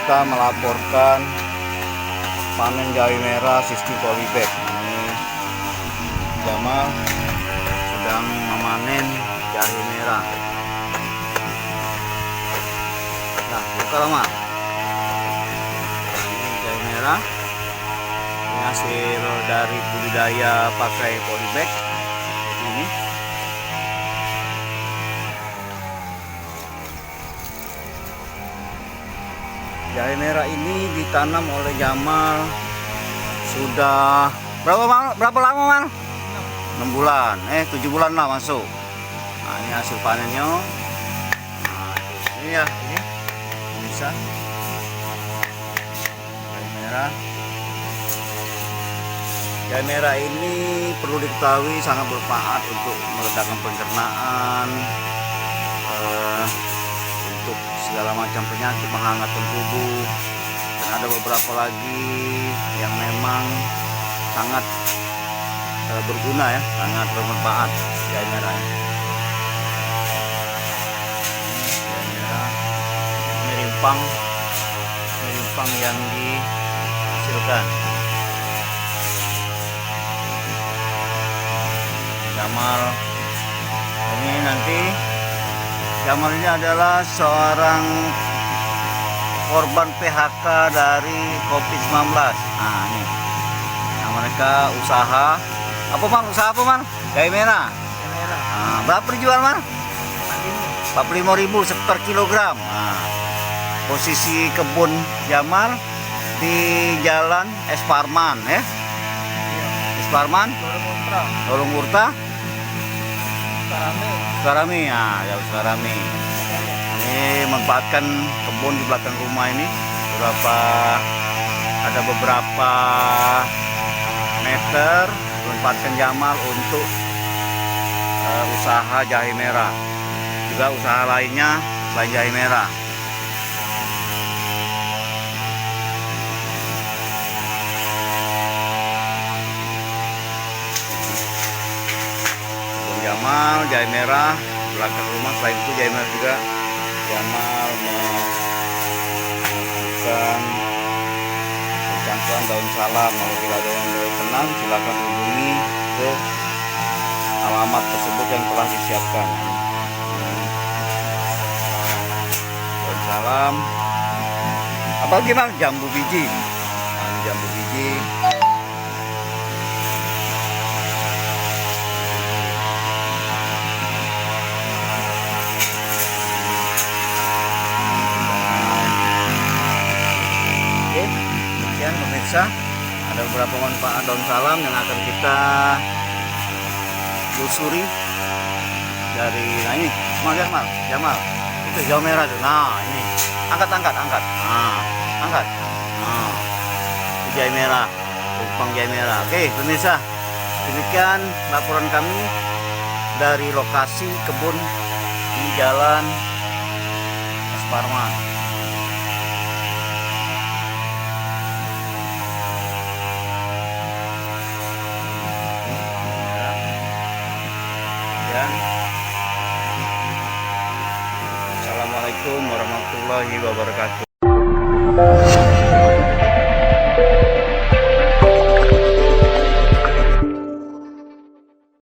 kita melaporkan panen jahe merah sistem polybag. Ini Jamal sedang memanen jahe merah. Nah, buka lama. Ini jahe merah. Ini hasil dari budidaya pakai polybag. Ini. Jahe merah ini ditanam oleh Jamal sudah berapa lama, Mal? 6 bulan. 7 bulan lah masuk. Nah, ini hasil panennya. Nah, ini ya, ini bisa jahe merah. Jahe merah ini perlu diketahui sangat bermanfaat untuk meredakan pencernaan, untuk segala macam penyakit, menghangatkan tubuh, dan ada beberapa lagi yang memang sangat berguna ya, sangat bermanfaat jahe merah. Jahe merah ini rimpang yang dihasilkan. Jamal ini nanti Jamal ini adalah seorang korban PHK dari COVID-19. Nah, ini. Nah, mereka usaha apa, Bang? Usaha apa, Bang? Jahe merah. Nah, berapa dijual, Bang? 45.000 per kilogram. Nah, posisi kebun Jamal di Jalan Es Parman, ya. Es Parman, Lorong Murta. Sukarami, ya, jauh Sukarami. Ini manfaatkan kebun di belakang rumah ini. Ada beberapa meter manfaatkan Jamal untuk usaha jahe merah. Juga usaha lainnya selain jahe merah. Jamal jahe merah belakang rumah. Selain itu jahe merah juga Jamal melakukan pencangkuan daun salam. Kalau ada yang berkenan silakan hubungi ke alamat tersebut yang telah disiapkan. Daun salam apa gimana, jambu biji. Nah, ini jambu biji. Pemirsa, ada beberapa manfaat daun salam yang akan kita telusuri dari, nah ini Jamal itu jahe merah tuh. Nah, ini angkat, nah, angkat. Nah, itu jahe merah, tumpang jahe merah. Oke pemirsa, demikian laporan kami dari lokasi kebun di Jalan Es Parman. Assalamualaikum warahmatullahi wabarakatuh.